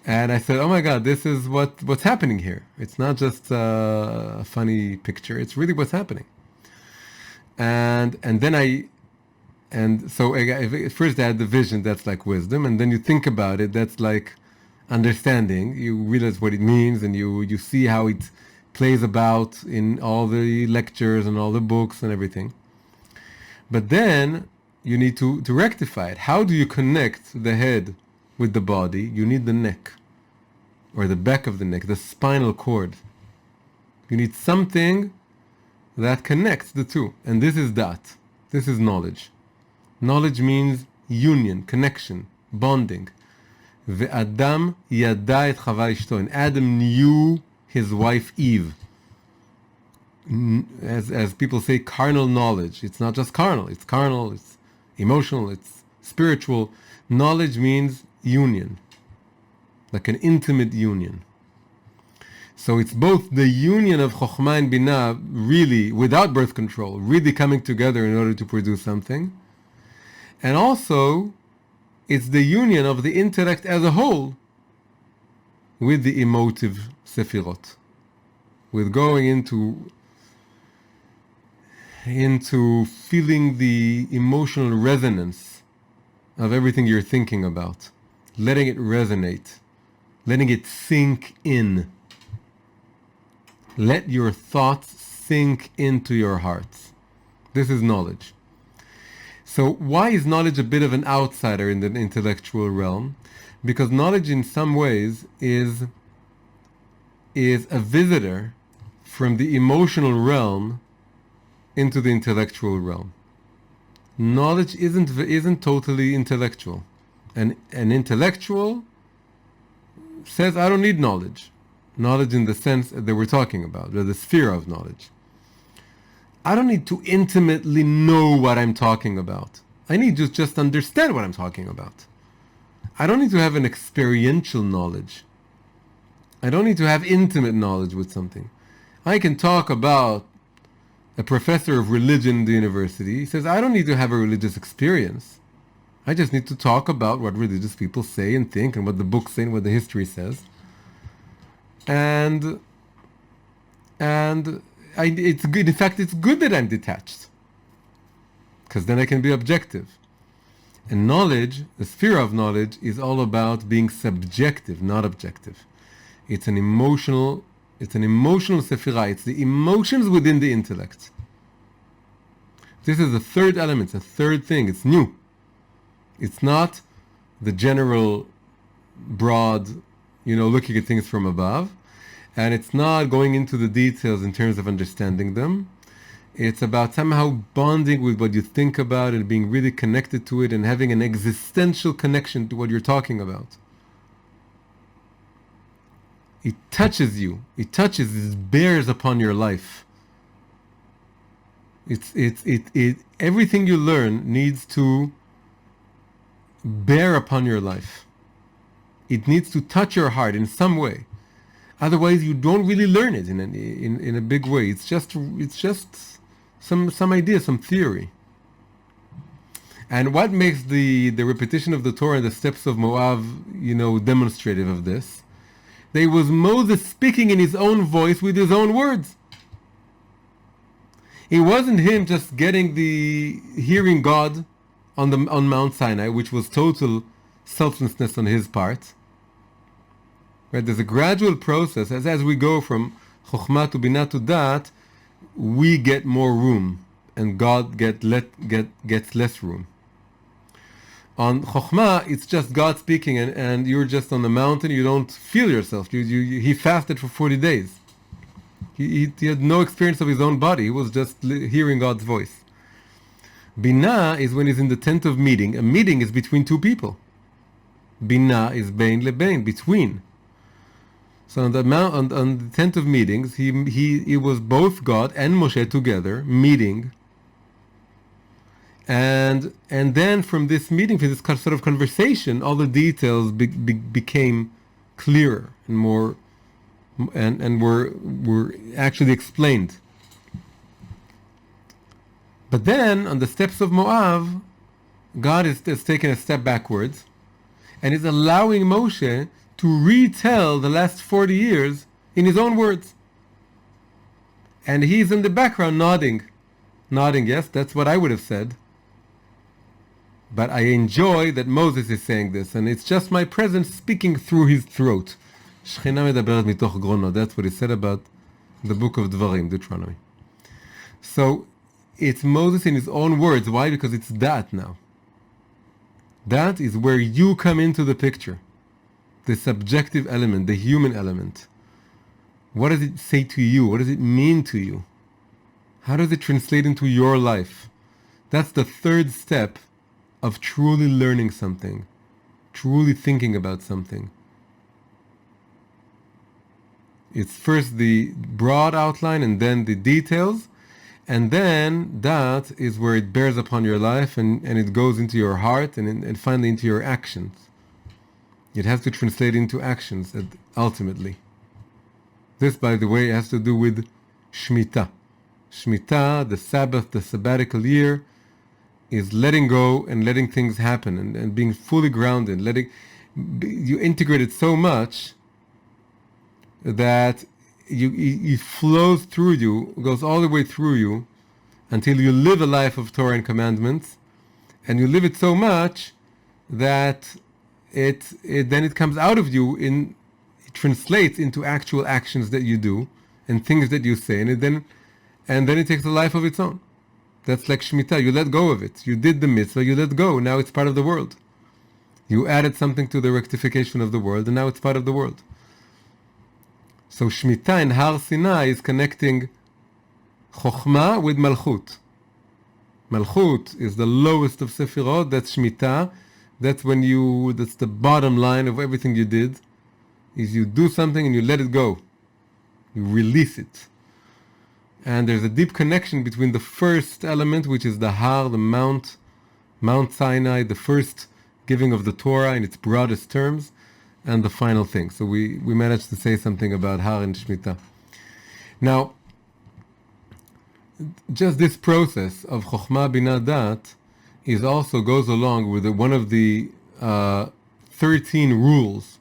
And I said, oh my God, this is what's happening here. It's not just a funny picture, it's really what's happening. So first I had the vision, that's like wisdom, and then you think about it, that's like understanding. You realize what it means, and you see how it plays about in all the lectures and all the books and everything. But then you need to rectify it. How do you connect the head with the body? You need the neck, or the back of the neck, the spinal cord. You need something that connects the two. And this is Da'at. This is knowledge. Knowledge means union, connection, bonding. Ve'adam yada et Chava ishto. And Adam knew his wife Eve. As people say, carnal knowledge. It's not just carnal. It's carnal, it's emotional, it's spiritual. Knowledge means union, like an intimate union. So it's both the union of Chochma and Bina, really, without birth control, really coming together in order to produce something. And also, it's the union of the intellect as a whole with the emotive sefirot, with going into feeling the emotional resonance of everything you're thinking about, letting it resonate, letting it sink in. Let your thoughts sink into your hearts. This is knowledge. So why is knowledge a bit of an outsider in the intellectual realm? Because knowledge in some ways is a visitor from the emotional realm into the intellectual realm. Knowledge isn't totally intellectual. An intellectual says, I don't need knowledge. Knowledge in the sense that we're talking about, the sphere of knowledge. I don't need to intimately know what I'm talking about. I need to just understand what I'm talking about. I don't need to have an experiential knowledge. I don't need to have intimate knowledge with something. I can talk about a professor of religion in the university. He says, I don't need to have a religious experience. I just need to talk about what religious people say and think and what the books say and what the history says. And it's good. In fact, it's good that I'm detached, because then I can be objective. And knowledge, the sphere of knowledge, is all about being subjective, not objective. It's an emotional sephira. It's the emotions within the intellect. This is the third element, the third thing. It's new. It's not the general, broad, looking at things from above. And it's not going into the details in terms of understanding them. It's about somehow bonding with what you think about and being really connected to it and having an existential connection to what you're talking about. It touches you. It bears upon your life. Everything you learn needs to bear upon your life. It needs to touch your heart in some way. Otherwise, you don't really learn it in a big way. It's just some idea, some theory. And what makes the repetition of the Torah and the steps of Moab, demonstrative of this? There was Moses speaking in his own voice with his own words. It wasn't him just hearing God on Mount Sinai, which was total selflessness on his part. Right? There's a gradual process as we go from Chochma to Binah to Da'at, we get more room, and God gets less room. On Chochma, it's just God speaking, and you're just on the mountain. You don't feel yourself. He fasted for 40 days. He had no experience of his own body. He was just hearing God's voice. Bina is when he's in the tent of meeting. A meeting is between two people. Bina is bein lebein, between. So on the tent of meetings, he was both God and Moshe together meeting, and then from this meeting, from this sort of conversation, all the details became clearer and more, and were actually explained. But then on the steps of Moab, God is taking a step backwards, and is allowing Moshe to retell the last 40 years in his own words. And he's in the background nodding, yes, that's what I would have said. But I enjoy that Moses is saying this, and it's just my presence speaking through his throat. Shechina medaberet mitoch grono. That's what he said about the book of Dvarim, Deuteronomy. So it's Moses in his own words. Why? Because it's Da'at now. That is where you come into the picture. The subjective element, the human element. What does it say to you? What does it mean to you? How does it translate into your life? That's the third step of truly learning something, truly thinking about something. It's first the broad outline and then the details, and then that is where it bears upon your life and it goes into your heart and finally into your actions. It has to translate into actions ultimately. This, by the way, has to do with Shemitah. Shemitah, the Sabbath, the sabbatical year, is letting go and letting things happen and being fully grounded. You integrate it so much that it flows through you, goes all the way through you until you live a life of Torah and commandments, and you live it so much that then it comes out of you it translates into actual actions that you do and things that you say, and then it takes a life of its own. That's like Shemitah. You let go of it. You did the mitzvah, you let go. Now it's part of the world. You added something to the rectification of the world, and now it's part of the world. So Shemitah in Har Sinai is connecting Chochma with Malchut. Malchut is the lowest of Sefirot. That's Shemitah. That's the bottom line of everything you did, is you do something and you let it go. You release it. And there's a deep connection between the first element, which is the Har, the Mount Sinai, the first giving of the Torah in its broadest terms, and the final thing. So we managed to say something about Har and Shemitah. Now, just this process of Chochma, Binah, Da'at also goes along with one of the 13 rules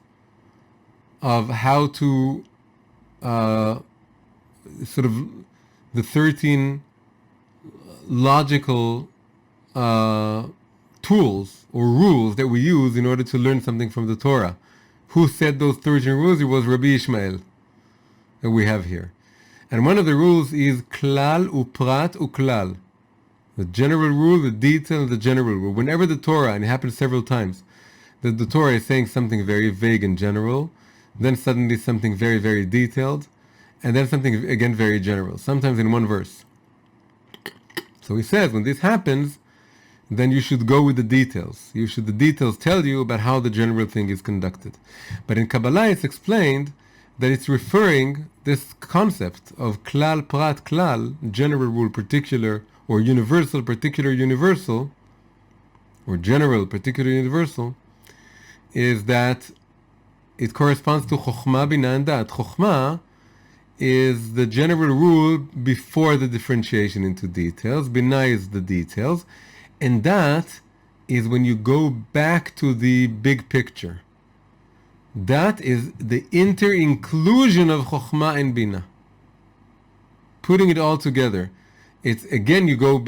of how to sort of the 13 logical tools or rules that we use in order to learn something from the Torah. Who said those 13 rules? It was Rabbi Ishmael that we have here. And one of the rules is klal uprat uklal. The general rule, the detail, and the general rule. Whenever the Torah, and it happens several times, that the Torah is saying something very vague and general, then suddenly something very, very detailed, and then something again very general, sometimes in one verse. So he says, when this happens, then you should go with the details. The details tell you about how the general thing is conducted. But in Kabbalah it's explained that it's referring this concept of klal, prat, klal, general rule, particular, or universal, particular, universal, or general, particular, universal, is that it corresponds to Chochma, Binah, and Da'at. Chochma is the general rule before the differentiation into details. Bina is the details. And that is when you go back to the big picture. That is the interinclusion of Chochma and Bina. Putting it all together. It's again, you go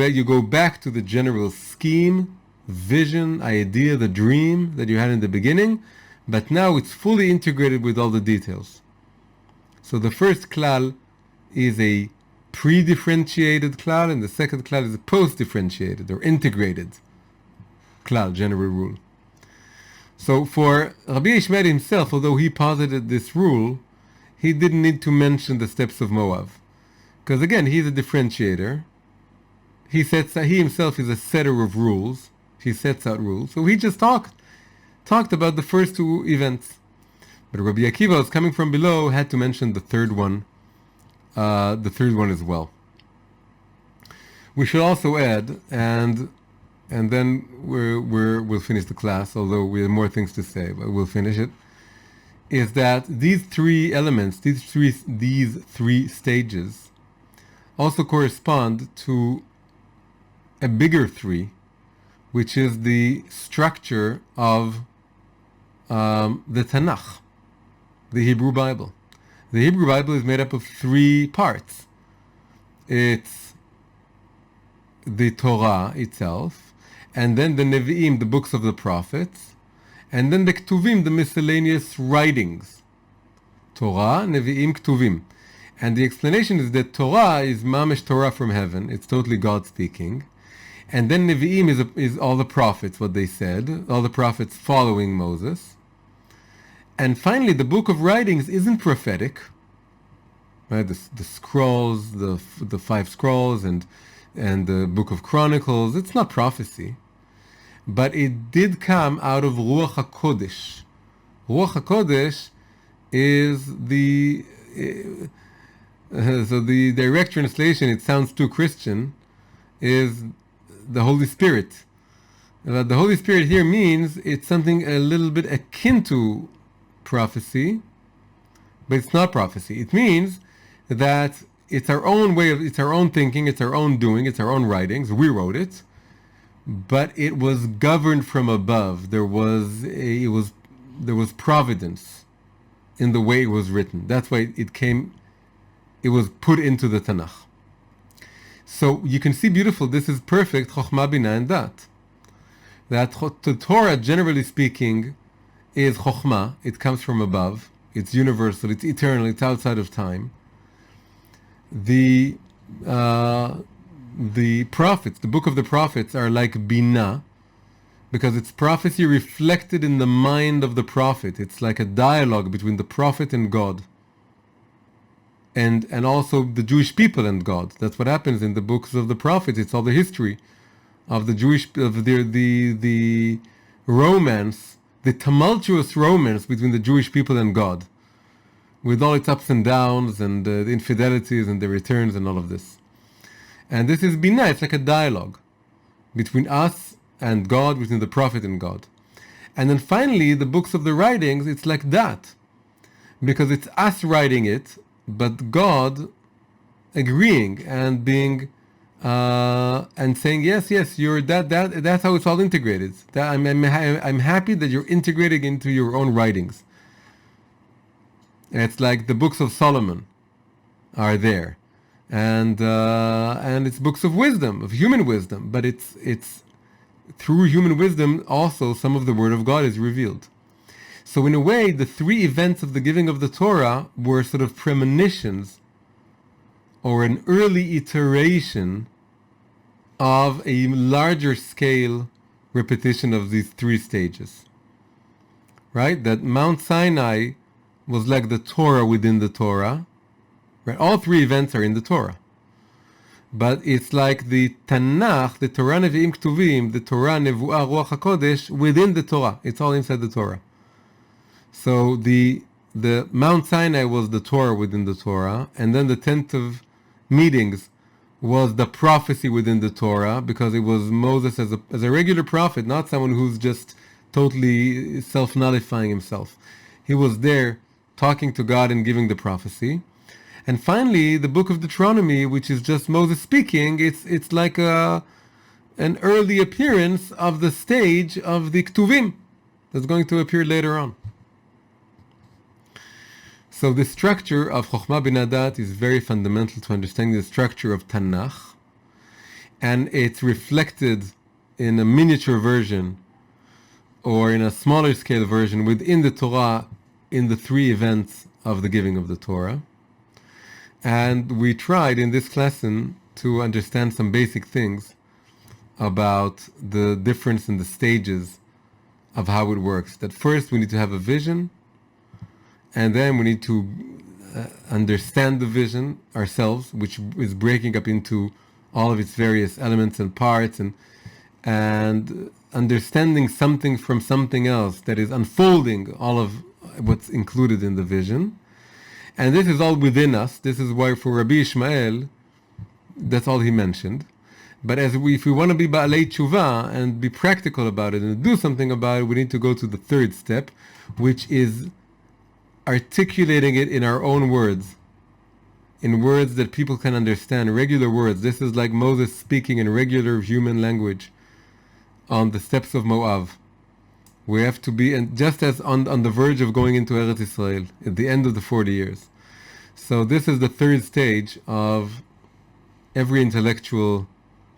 back to the general scheme, vision, idea, the dream that you had in the beginning, but now it's fully integrated with all the details. So the first klal is a pre-differentiated klal, and the second klal is a post-differentiated or integrated klal, general rule. So for Rabbi Ishmael himself, although he posited this rule, he didn't need to mention the steps of Moav. Because again, he's a differentiator. He himself is a setter of rules. He sets out rules. So he just talked about the first two events. But Rabbi Akiva, was coming from below, had to mention the third one as well. We should also add, and then we'll finish the class, although we have more things to say, but we'll finish it, is that these three elements, these three stages, also correspond to a bigger three, which is the structure of the Tanakh, the Hebrew Bible. The Hebrew Bible is made up of three parts. It's the Torah itself, and then the Nevi'im, the books of the prophets, and then the Ktuvim, the miscellaneous writings. Torah, Nevi'im, Ktuvim. And the explanation is that Torah is mamish Torah from heaven. It's totally God speaking. And then Nevi'im is all the prophets, what they said, all the prophets following Moses. And finally, the book of writings isn't prophetic, right? The scrolls, the 5 scrolls, and the book of Chronicles, it's not prophecy. But it did come out of Ruach HaKodesh. Ruach HaKodesh is so the direct translation, it sounds too Christian, is the Holy Spirit. The Holy Spirit here means it's something a little bit akin to prophecy, but it's not prophecy. It means that it's our own way of, it's our own thinking, it's our own doing, it's our own writings. We wrote it, but it was governed from above. There was providence in the way it was written. That's why it was put into the Tanakh. So you can see beautiful, this is perfect Chochma, Bina and Da'at. That the Torah, generally speaking, is Chochma. It comes from above. It's universal. It's eternal. It's outside of time. The prophets, the book of the prophets, are like Bina, because it's prophecy reflected in the mind of the prophet. It's like a dialogue between the prophet and God. And also the Jewish people and God. That's what happens in the books of the prophets. It's all the history of the the romance, the tumultuous romance between the Jewish people and God, with all its ups and downs and the infidelities and the returns and all of this. And this is Bina. It's like a dialogue between us and God, between the prophet and God. And then finally, the books of the writings, it's like that, because it's us writing it, but God agreeing and being and saying yes, you're that's how it's all integrated. I'm happy that you're integrating into your own writings. And it's like the books of Solomon are there, and it's books of wisdom, of human wisdom, but it's through human wisdom also some of the word of God is revealed. So in a way, the 3 events of the giving of the Torah were sort of premonitions or an early iteration of a larger scale repetition of these 3 stages. Right? That Mount Sinai was like the Torah within the Torah. Right? All 3 events are in the Torah. But it's like the Tanakh, the Torah, Nevi'im, Ktuvim, the Torah, Nevuah, Ruach HaKodesh, within the Torah. It's all inside the Torah. So the Mount Sinai was the Torah within the Torah, and then the tent of meetings was the prophecy within the Torah, because it was Moses as a regular prophet, not someone who's just totally self-nullifying himself. He was there talking to God and giving the prophecy. And finally, the book of Deuteronomy, which is just Moses speaking, it's like an early appearance of the stage of the Ktuvim that's going to appear later on. So the structure of Chochma Bina Da'at is very fundamental to understanding the structure of Tanakh, and it's reflected in a miniature version or in a smaller scale version within the Torah in the 3 events of the giving of the Torah. And we tried in this lesson to understand some basic things about the difference in the stages of how it works. That first we need to have a vision, and then we need to understand the vision ourselves, which is breaking up into all of its various elements and parts, and understanding something from something else that is unfolding all of what's included in the vision. And this is all within us. This is why for Rabbi Ishmael, that's all he mentioned. But if we want to be Ba'alei Tshuva and be practical about it and do something about it, we need to go to the 3rd step, which is articulating it in our own words, in words that people can understand, regular words. This is like Moses speaking in regular human language on the steps of Moab. We have to be, and just as on the verge of going into Eretz Israel, at the end of the 40 years. So this is the 3rd stage of every intellectual,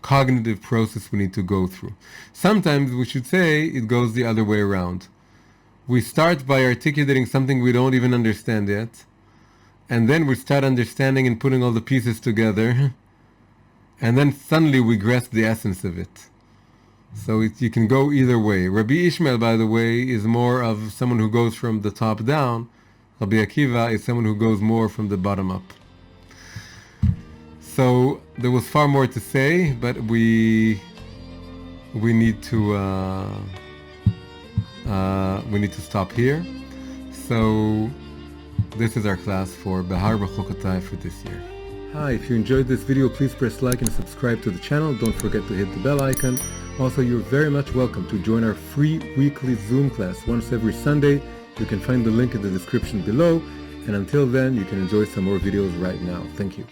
cognitive process we need to go through. Sometimes we should say it goes the other way around. We start by articulating something we don't even understand yet, and then we start understanding and putting all the pieces together, and then suddenly we grasp the essence of it. So you can go either way. Rabbi Ishmael, by the way, is more of someone who goes from the top down. Rabbi Akiva is someone who goes more from the bottom up. So there was far more to say, but we need to stop here. So this is our class for Behar-Bechukotai for this year. Hi, if you enjoyed this video, please press like and subscribe to the channel. Don't forget to hit the bell icon. Also, you're very much welcome to join our free weekly Zoom class once every Sunday. You can find the link in the description below. And until then, you can enjoy some more videos right now. Thank you.